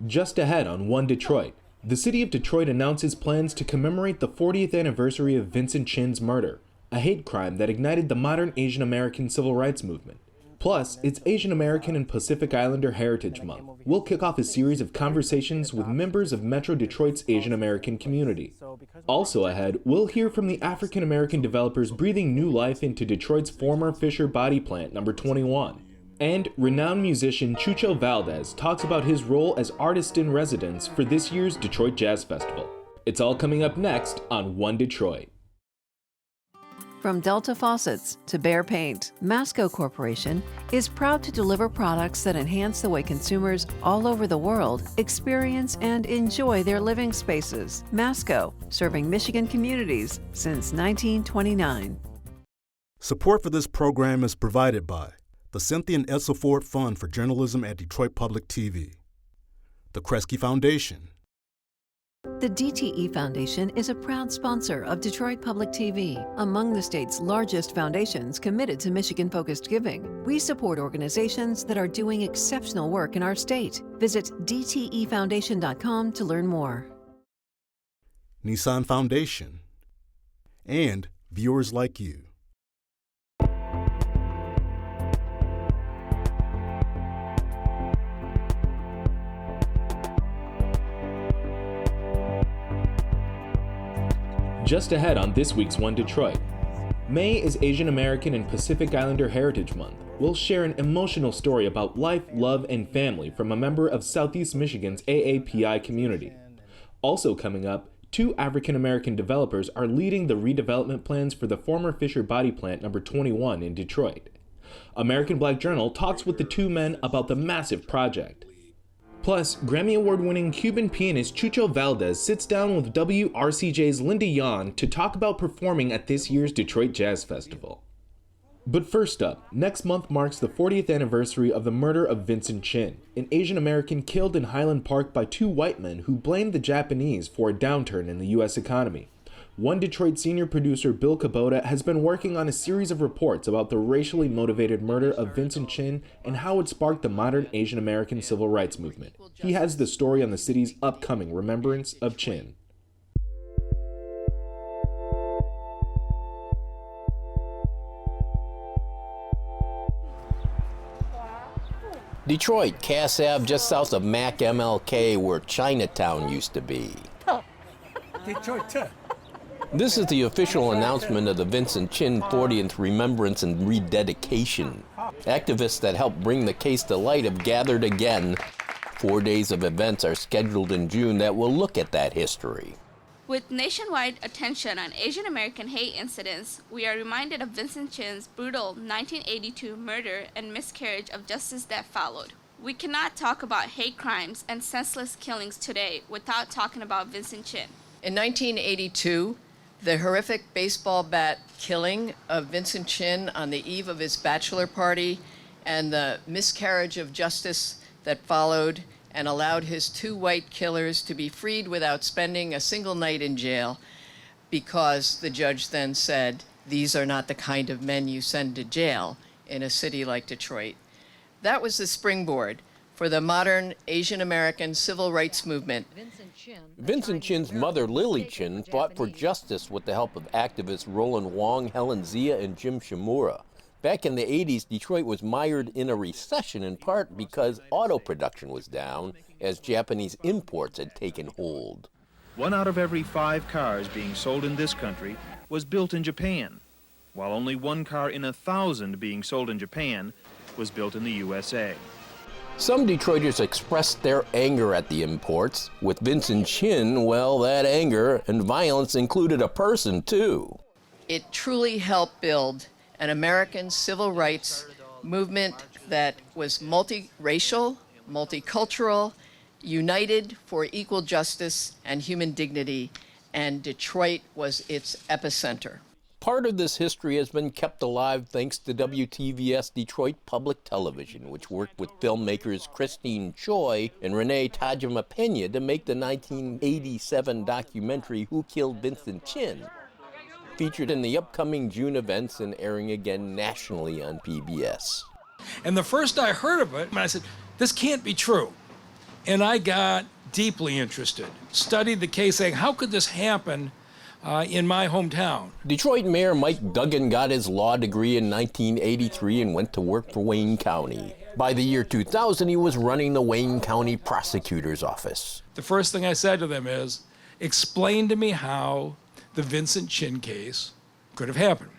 Just ahead on One Detroit, the city of Detroit announces plans to commemorate the 40th anniversary of Vincent Chin's murder, a hate crime that ignited the modern Asian American civil rights movement. Plus, it's Asian American and Pacific Islander Heritage Month. We'll kick off a series of conversations with members of Metro Detroit's Asian American community. Also ahead, we'll hear from the African American developers breathing new life into Detroit's former Fisher Body Plant number 21. And renowned musician Chucho Valdés talks about his role as artist in residence for this year's Detroit Jazz Festival. It's all coming up next on One Detroit. From Delta Faucets to Behr Paint, Masco Corporation is proud to deliver products that enhance the way consumers all over the world experience and enjoy their living spaces. Masco, serving Michigan communities since 1929. Support for this program is provided by the Cynthia and Edsel Ford Fund for Journalism at Detroit Public TV, the Kresge Foundation. The DTE Foundation is a proud sponsor of Detroit Public TV, among the state's largest foundations committed to Michigan-focused giving. We support organizations that are doing exceptional work in our state. Visit dtefoundation.com to learn more. Nissan Foundation, and viewers like you. Just ahead on this week's One Detroit. May is Asian American and Pacific Islander Heritage Month. We'll share an emotional story about life, love, and family from a member of Southeast Michigan's AAPI community. Also coming up, 2 African American developers are leading the redevelopment plans for the former Fisher Body Plant number 21 in Detroit. American Black Journal talks with the 2 men about the massive project. Plus, Grammy Award-winning Cuban pianist Chucho Valdés sits down with WRCJ's Linda Yan to talk about performing at this year's Detroit Jazz Festival. But first up, next month marks the 40th anniversary of the murder of Vincent Chin, an Asian American killed in Highland Park by 2 white men who blamed the Japanese for a downturn in the U.S. economy. One Detroit senior producer Bill Kubota has been working on a series of reports about the racially motivated murder of Vincent Chin and how it sparked the modern Asian American civil rights movement. He has the story on the city's upcoming remembrance of Chin. Detroit, Cass Ave, just south of Mac MLK, where Chinatown used to be. Detroit, too. This is the official announcement of the Vincent Chin 40th Remembrance and Rededication. Activists that helped bring the case to light have gathered again. 4 days of events are scheduled in June that will look at that history. With nationwide attention on Asian American hate incidents, we are reminded of Vincent Chin's brutal 1982 murder and miscarriage of justice that followed. We cannot talk about hate crimes and senseless killings today without talking about Vincent Chin. In 1982, the horrific baseball bat killing of Vincent Chin on the eve of his bachelor party and the miscarriage of justice that followed and allowed his 2 white killers to be freed without spending a single night in jail because the judge then said, these are not the kind of men you send to jail in a city like Detroit. That was the springboard for the modern Asian American civil rights movement. Vincent Chin's mother, Lily Chin, fought for justice with the help of activists Roland Wong, Helen Zia, and Jim Shimura. Back in the 80s, Detroit was mired in a recession in part because auto production was down as Japanese imports had taken hold. 1 out of every 5 cars being sold in this country was built in Japan, while only 1 car in 1,000 being sold in Japan was built in the USA. Some Detroiters expressed their anger at the imports. With Vincent Chin, well, that anger and violence included a person, too. It truly helped build an American civil rights movement that was multiracial, multicultural, united for equal justice and human dignity, and Detroit was its epicenter. Part of this history has been kept alive thanks to WTVS Detroit Public Television, which worked with filmmakers Christine Choi and Renee Tajima Pena to make the 1987 documentary Who Killed Vincent Chin, featured in the upcoming June events and airing again nationally on PBS. And the first I heard of it, I said, this can't be true. And I got deeply interested, studied the case, saying, how could this happen in my hometown? Detroit Mayor Mike Duggan got his law degree in 1983 and went to work for Wayne County. By the year 2000, he was running the Wayne County Prosecutor's Office. The first thing I said to them is, explain to me how the Vincent Chin case could have happened.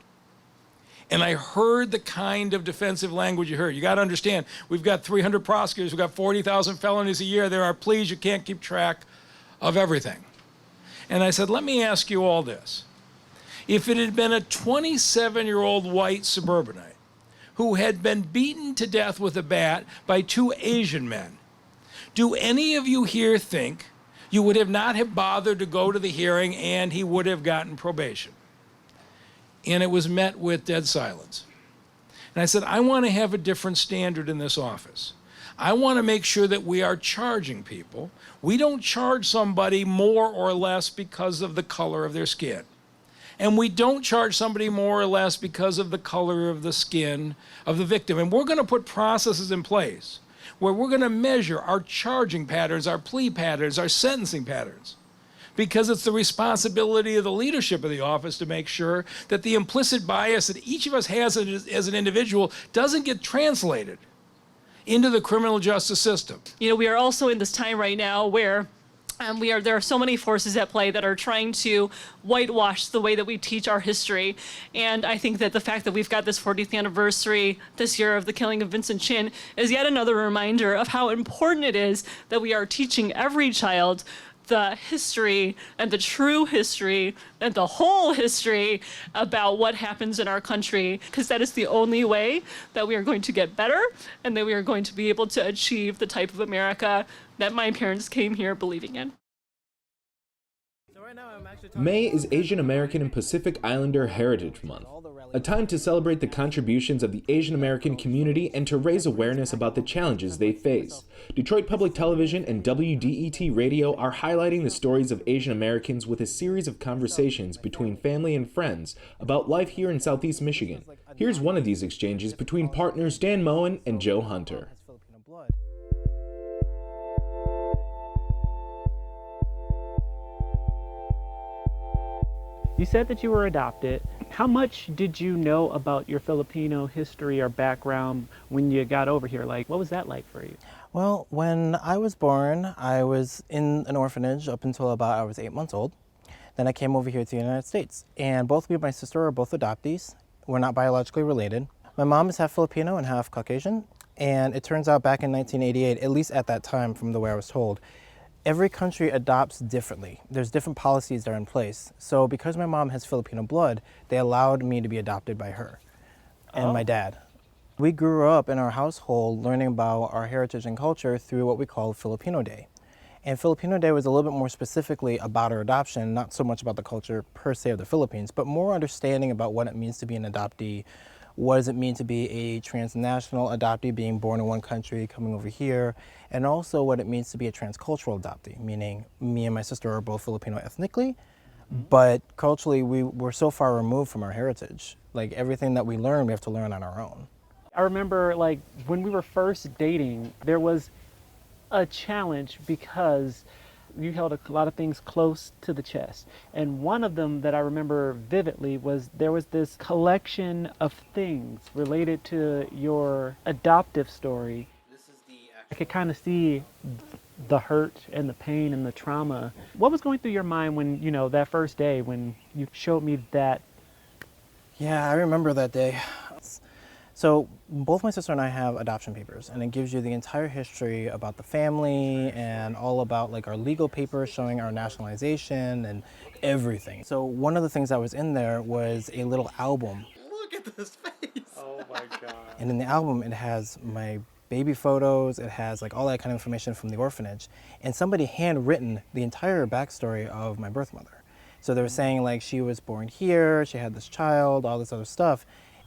And I heard the kind of defensive language you heard. You got to understand, we've got 300 prosecutors, we've got 40,000 felonies a year. There are pleas, you can't keep track of everything. And I said, let me ask you all this. If it had been a 27-year-old white suburbanite who had been beaten to death with a bat by two Asian men, do any of you here think you would have not have bothered to go to the hearing and he would have gotten probation? And it was met with dead silence. And I said, I want to have a different standard in this office. I want to make sure that we are charging people. We don't charge somebody more or less because of the color of their skin. And we don't charge somebody more or less because of the color of the skin of the victim. And we're going to put processes in place where we're going to measure our charging patterns, our plea patterns, our sentencing patterns. Because it's the responsibility of the leadership of the office to make sure that the implicit bias that each of us has as an individual doesn't get translated into the criminal justice system. You know, we are also in this time right now where there are so many forces at play that are trying to whitewash the way that we teach our history. And I think that the fact that we've got this 40th anniversary this year of the killing of Vincent Chin is yet another reminder of how important it is that we are teaching every child the history and the true history and the whole history about what happens in our country, because that is the only way that we are going to get better and that we are going to be able to achieve the type of America that my parents came here believing in. May is Asian American and Pacific Islander Heritage Month, a time to celebrate the contributions of the Asian American community and to raise awareness about the challenges they face. Detroit Public Television and WDET Radio are highlighting the stories of Asian Americans with a series of conversations between family and friends about life here in Southeast Michigan. Here's one of these exchanges between partners Dan Moen and Joe Hunter. You said that you were adopted. How much did you know about your Filipino history or background when you got over here? Like, what was that like for you? Well, when I was born, I was in an orphanage up until about I was 8 months old. Then I came over here to the United States. And both me and my sister are both adoptees. We're not biologically related. My mom is half Filipino and half Caucasian. And it turns out back in 1988, at least at that time from the way I was told, every country adopts differently. There's different policies that are in place. So because my mom has Filipino blood, they allowed me to be adopted by her and my dad. We grew up in our household learning about our heritage and culture through what we call Filipino Day. And Filipino Day was a little bit more specifically about our adoption, not so much about the culture per se of the Philippines, but more understanding about what it means to be an adoptee. What does it mean to be a transnational adoptee, being born in one country, coming over here, and also what it means to be a transcultural adoptee, meaning me and my sister are both Filipino ethnically, but culturally we're so far removed from our heritage. Like everything that we learn, we have to learn on our own. I remember like when we were first dating, there was a challenge because you held a lot of things close to the chest. And one of them that I remember vividly was there was this collection of things related to your adoptive story. I could kind of see the hurt and the pain and the trauma. What was going through your mind when, you know, that first day when you showed me that? Yeah, I remember that day. So both my sister and I have adoption papers, and it gives you the entire history about the family and all about like our legal papers showing our nationalization and everything. So one of the things that was in there was a little album. Look at this face. Oh my God. And in the album it has my baby photos, it has like all that kind of information from the orphanage, and somebody handwritten the entire backstory of my birth mother. So they were saying like she was born here, she had this child, all this other stuff.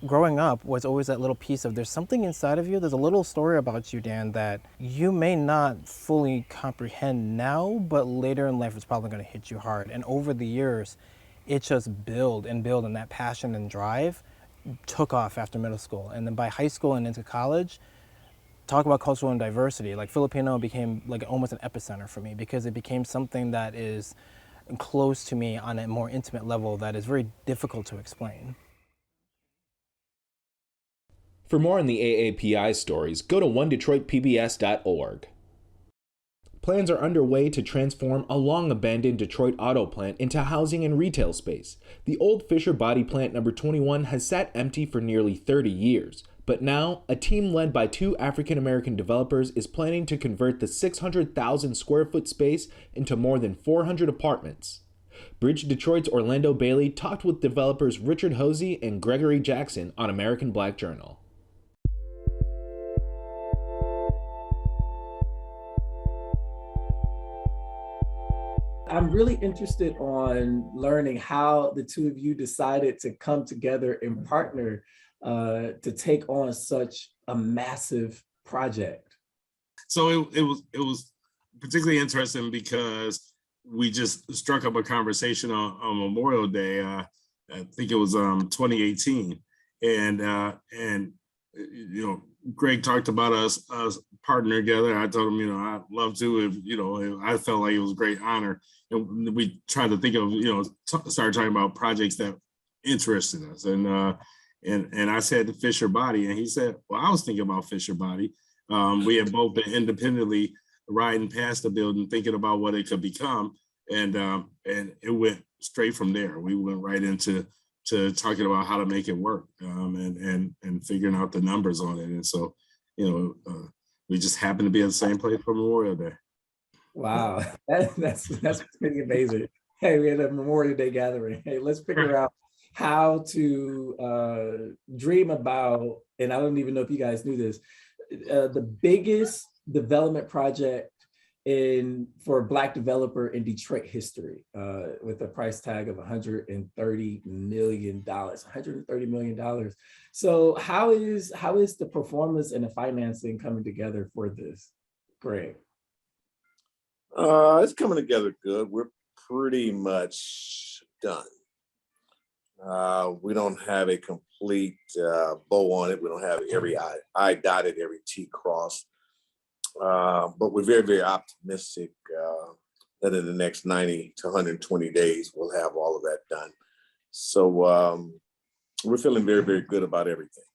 Growing up was always that little piece of there's something inside of you, there's a little story about you, Dan, that you may not fully comprehend now, but later in life it's probably going to hit you hard. And over the years, it just built, and that passion and drive took off after middle school. And then by high school and into college, talk about cultural and diversity, like Filipino became like almost an epicenter for me because it became something that is close to me on a more intimate level that is very difficult to explain. For more on the AAPI stories, go to onedetroitpbs.org. Plans are underway to transform a long-abandoned Detroit auto plant into housing and retail space. The old Fisher Body Plant number 21 has sat empty for nearly 30 years, but now a team led by two African-American developers is planning to convert the 600,000 square foot space into more than 400 apartments. BridgeDetroit's Orlando Bailey talked with developers Richard Hosey and Gregory Jackson on American Black Journal. I'm really interested on learning how the two of you decided to come together and partner to take on such a massive project. So it was particularly interesting because we just struck up a conversation on Memorial Day. I think it was 2018, and Greg talked about us partnering together. I told him, I'd love to if I felt like it was a great honor. And we tried to think of, started talking about projects that interested us. And I said the Fisher Body, and he said, well, I was thinking about Fisher Body. We had both been independently riding past the building, thinking about what it could become. And it went straight from there. We went right into talking about how to make it work and figuring out the numbers on it. And so, we just happened to be at the same place for Memorial Day. Wow, that's pretty amazing. Hey, we had a Memorial Day gathering. Hey, let's figure out how to dream about, and I don't even know if you guys knew this, the biggest development project for a Black developer in Detroit history, with a price tag of $130 million. $130 million. So how is the performance and the financing coming together for this, Greg? It's coming together good. We're pretty much done. We don't have a complete bow on it. We don't have every I dotted, every T crossed. But we're very, very optimistic that in the next 90 to 120 days, we'll have all of that done. So we're feeling very, very good about everything.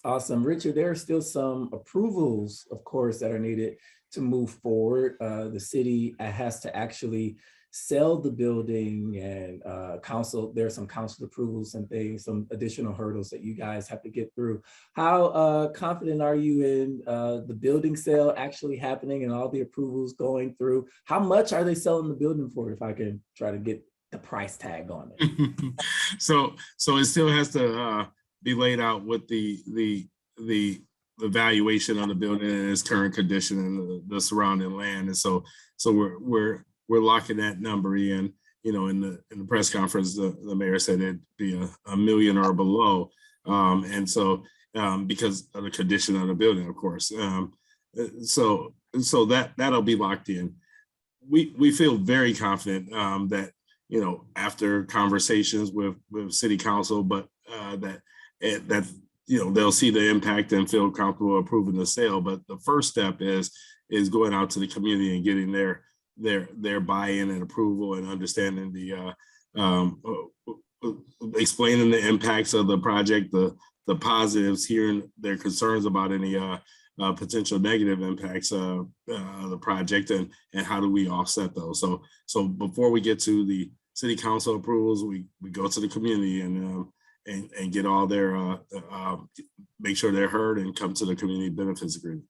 Awesome. Richard, there are still some approvals, of course, that are needed to move forward. The city has to actually sell the building, and there are some council approvals and things, some additional hurdles that you guys have to get through. How confident are you in the building sale actually happening and all the approvals going through? How much are they selling the building for, if I can try to get the price tag on it? So it still has to be laid out with the valuation on the building and its current condition and the surrounding land. And so we're locking that number in. In the press conference, the mayor said it'd be a million or below. And so because of the condition of the building, of course. So that'll be locked in. We feel very confident that, after conversations with city council, but that they'll see the impact and feel comfortable approving the sale. But the first step is going out to the community and getting their buy-in and approval and understanding explaining the impacts of the project, the positives, hearing their concerns about any potential negative impacts of the project, and how do we offset those. So before we get to the city council approvals, we go to the community and get all their make sure they're heard and come to the community benefits agreement.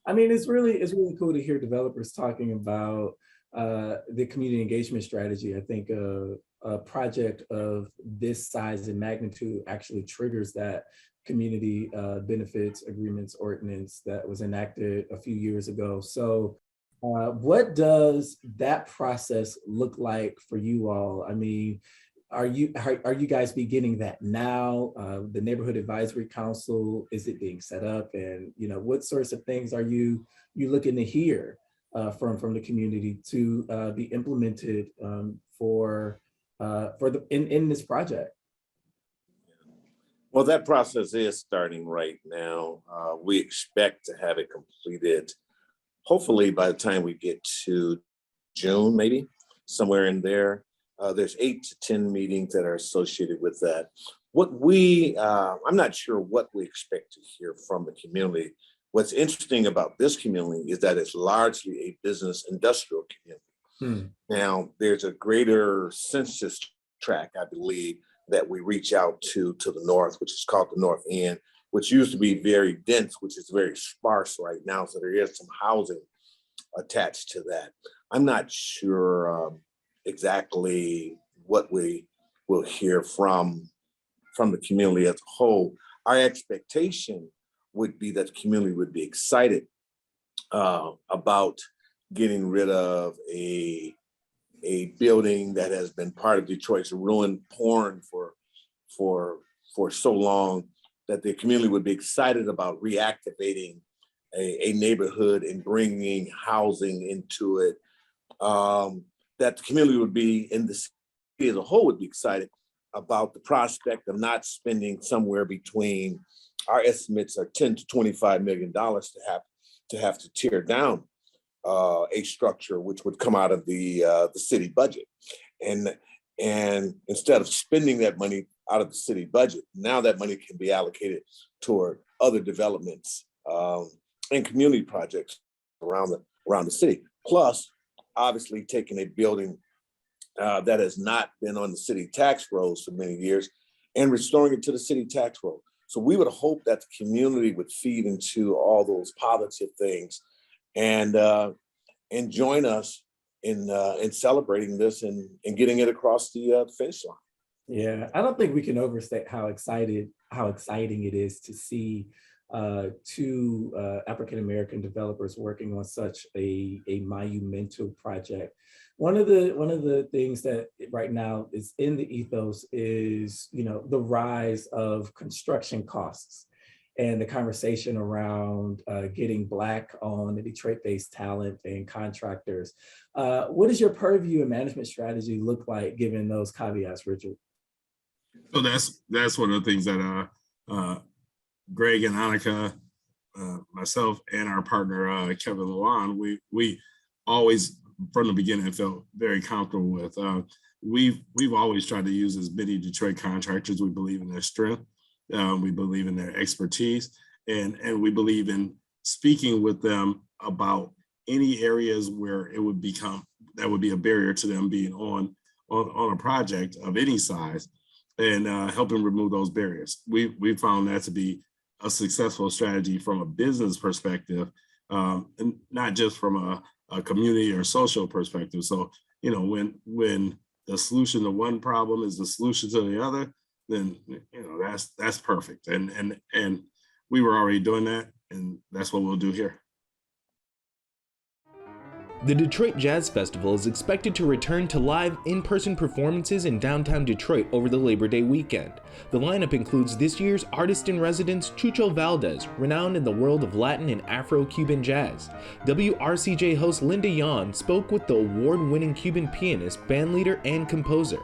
I mean, it's really cool to hear developers talking about the community engagement strategy. I think a project of this size and magnitude actually triggers that community benefits agreements ordinance that was enacted a few years ago. So what does that process look like for you all? I mean, are you guys beginning that now? The Neighborhood Advisory Council, is it being set up? And what sorts of things are you looking to hear from the community to be implemented in this project? Well, that process is starting right now. We expect to have it completed, hopefully by the time we get to June, maybe somewhere in there. There's 8 to 10 meetings that are associated with that. I'm not sure what we expect to hear from the community. What's interesting about this community is that it's largely a business industrial community. Now, there's a greater census tract, I believe, that we reach out to the north, which is called the North End, which used to be very dense, which is very sparse right now. So there is some housing attached to that. I'm not sure exactly what we will hear from the community as a whole. Our expectation would be that the community would be excited about getting rid of a building that has been part of Detroit's ruined porn for so long, that the community would be excited about reactivating a neighborhood and bringing housing into it. That the community would be, in the city as a whole, would be excited about the prospect of not spending somewhere between, our estimates are $10 to $25 million to have to tear down a structure which would come out of the city budget. And instead of spending that money out of the city budget, now that money can be allocated toward other developments and community projects around the city. Plus, obviously, taking a building that has not been on the city tax rolls for many years and restoring it to the city tax roll. So we would hope that the community would feed into all those positive things and join us in celebrating this and getting it across the finish line. Yeah, I don't think we can overstate how exciting it is to see two African-American developers working on such a monumental project. One of the things that right now is in the ethos is, the rise of construction costs and the conversation around getting Black-owned Detroit-based talent and contractors. What does your purview and management strategy look like given those caveats, Richard? So that's one of the things that Greg and Annika, myself, and our partner Kevin Lawan, we always from the beginning felt very comfortable with. We've always tried to use as many Detroit contractors. We believe in their strength, we believe in their expertise, and we believe in speaking with them about any areas where it would be a barrier to them being on a project of any size, and helping remove those barriers. We found that to be a successful strategy from a business perspective, and not just from a community or social perspective. So, when the solution to one problem is the solution to the other, then that's perfect. And we were already doing that, and that's what we'll do here. The Detroit Jazz Festival is expected to return to live in-person performances in downtown Detroit over the Labor Day weekend. The lineup includes this year's artist-in-residence Chucho Valdés, renowned in the world of Latin and Afro-Cuban jazz. WRCJ host Linda Yan spoke with the award-winning Cuban pianist, bandleader, and composer.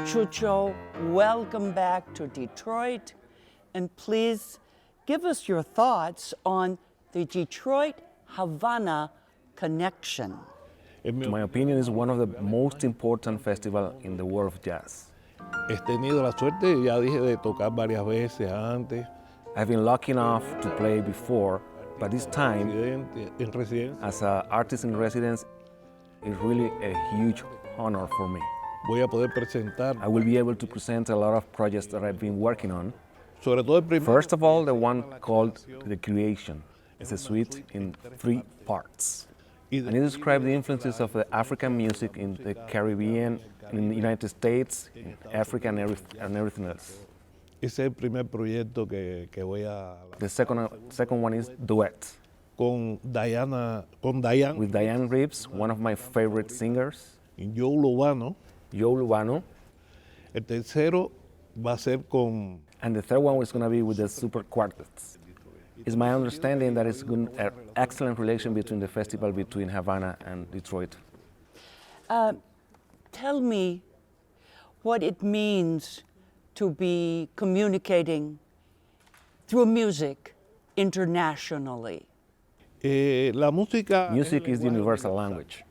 Chucho, welcome back to Detroit, and please give us your thoughts on the Detroit-Havana connection. In my opinion, it's one of the most important festivals in the world of jazz. He tenido la suerte, ya dije, de tocar varias veces antes. I've been lucky enough to play before, but this time, as an artist in residence, it's really a huge honor for me. Voy a poder presentar. I will be able to present a lot of projects that I've been working on. Sobre todo First of all, the one called The Creation. It's a suite in 3 parts. And it describes the influences of the African music in the Caribbean, in the United States, in Africa, and everything else. Ese es el primer proyecto que voy a... The second one is Duet. Con Diane. With Diane Reeves, one of my favorite singers. Joe Lubano. Joe Lubano. El tercero va a ser con... And the third one was going to be with the super quartets. It's my understanding that it's an excellent relation between the festival between Havana and Detroit. Tell me what it means to be communicating through music internationally. Music is the universal language.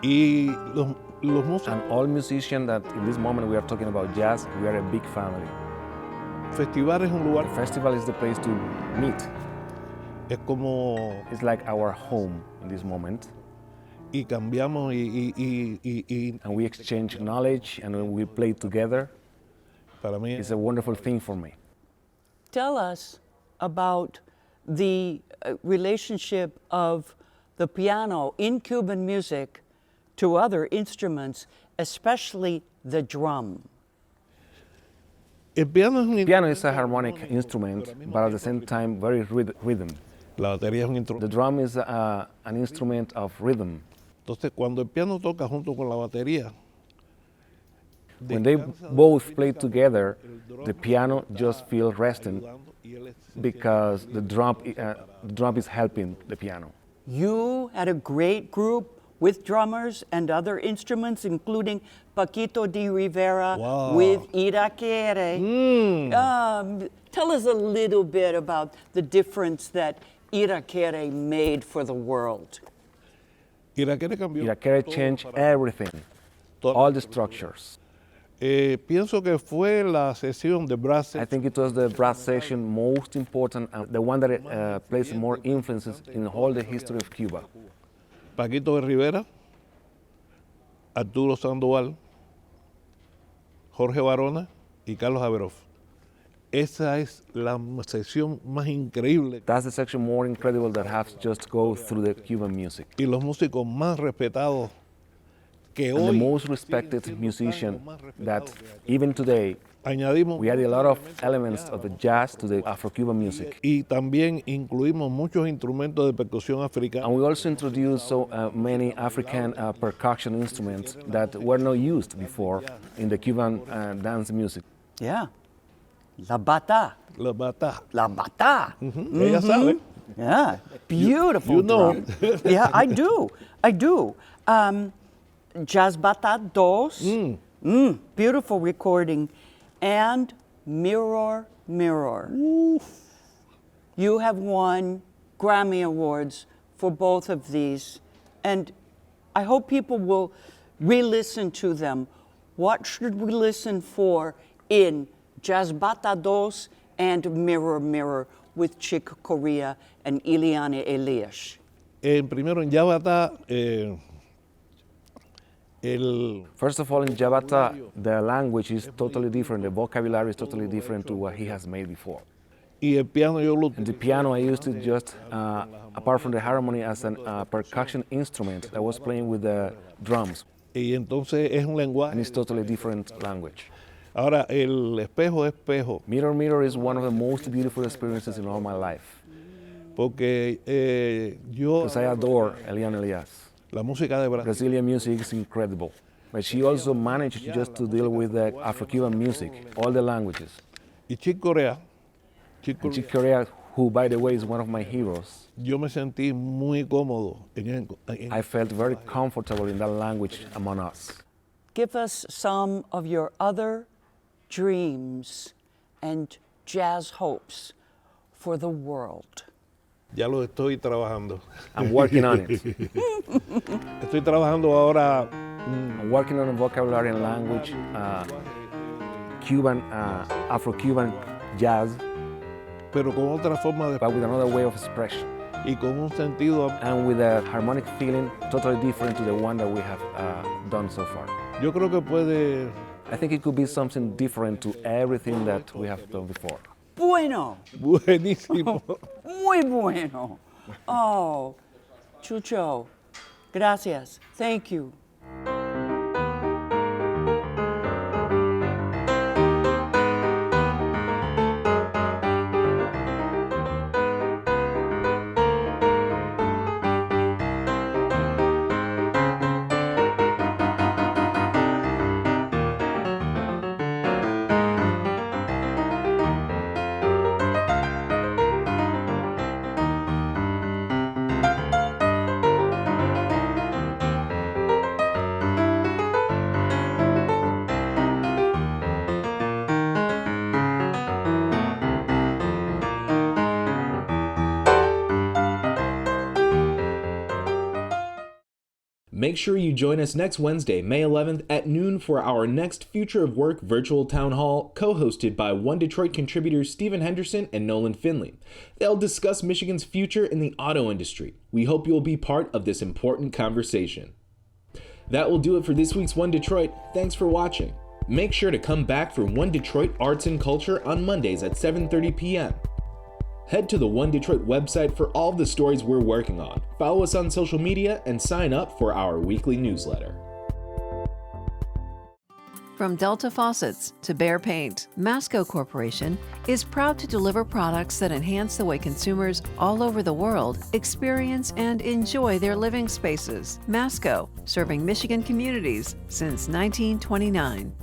And all musicians that in this moment we are talking about jazz, we are a big family. The festival is the place to meet. It's like our home in this moment. And we exchange knowledge and we play together. It's a wonderful thing for me. Tell us about the relationship of the piano in Cuban music to other instruments, especially the drum. Piano is a harmonic instrument, but at the same time very rhythm. The drum is an instrument of rhythm. When they both play together, the piano just feels resting because the drum is helping the piano. You had a great group with drummers and other instruments, including Paquito de Rivera with Iraquere. Tell us a little bit about the difference that Iraquere made for the world. Iraquere changed everything, all the structures. I think it was the brass section most important, and the one that plays more influences in all the history of Cuba. Paquito de Rivera, Arturo Sandoval, Jorge Barona y Carlos Averof. Esa es la sección más increíble. That's the section more incredible that has just go through the Cuban music. Y los músicos más respetados que and hoy, the most respected musician that even today we add a lot of elements of the jazz to the Afro-Cuban music. Y también incluimos muchos instrumentos de percusión africana. And we also introduced so many African percussion instruments that were not used before in the Cuban dance music. Yeah. La bata. La bata. La bata. Ella sabe. Yeah, beautiful you know. drum. Yeah, I do. Jazz Bata Dos. Beautiful recording. And Mirror, Mirror. You have won Grammy Awards for both of these. And I hope people will re-listen to them. What should we listen for in Jazz Bata Dos and Mirror, Mirror with Chick Corea and Ileana Elias? Primero en Yabata, First of all, in Yabata, the language is totally different. The vocabulary is totally different to what he has made before. Y el piano yo lo And the piano, I used it just, apart from the harmony, as a percussion instrument. I was playing with the drums. Y entonces es un lenguaje. And it's totally different language. Ahora, el espejo. Mirror, Mirror is one of the most beautiful experiences in all my life. Porque yo... Because I adore Eliana Elias. La música de Brasil. Brazilian music is incredible. But she also managed just to deal with the Afro-Cuban music, all the languages. Y Chick Corea. Chick Corea, who, by the way, is one of my heroes. Yo me sentí muy cómodo. I felt very comfortable in that language among us. Give us some of your other dreams and jazz hopes for the world. Ya lo estoy trabajando. I'm working on it. Estoy trabajando ahora. I'm working on a vocabulary and language, Cuban, Afro-Cuban jazz. Pero con otra forma de... But with another way of expression. Y con un sentido... And with a harmonic feeling totally different to the one that we have done so far. Yo creo que puede... I think it could be something different to everything that we have done before. Bueno. Buenísimo. Muy bueno. Oh, Chucho, gracias. Thank you. Make sure you join us next Wednesday, May 11th at noon for our next Future of Work virtual town hall, co-hosted by One Detroit contributors Stephen Henderson and Nolan Finley. They'll discuss Michigan's future in the auto industry. We hope you'll be part of this important conversation. That will do it for this week's One Detroit. Thanks for watching. Make sure to come back for One Detroit Arts and Culture on Mondays at 7:30 p.m. Head to the One Detroit website for all the stories we're working on. Follow us on social media and sign up for our weekly newsletter. From Delta Faucets to Behr Paint, Masco Corporation is proud to deliver products that enhance the way consumers all over the world experience and enjoy their living spaces. Masco, serving Michigan communities since 1929.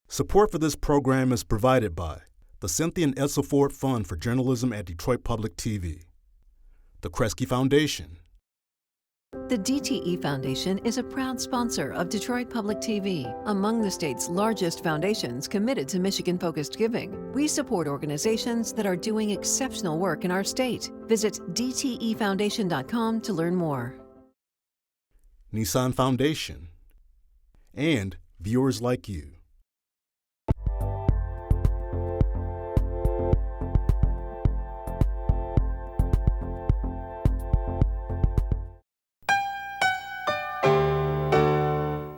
Support for this program is provided by the Cynthia and Edsel Ford Fund for Journalism at Detroit Public TV, the Kresge Foundation. The DTE Foundation is a proud sponsor of Detroit Public TV, among the state's largest foundations committed to Michigan-focused giving. We support organizations that are doing exceptional work in our state. Visit dtefoundation.com to learn more. Nissan Foundation, and viewers like you.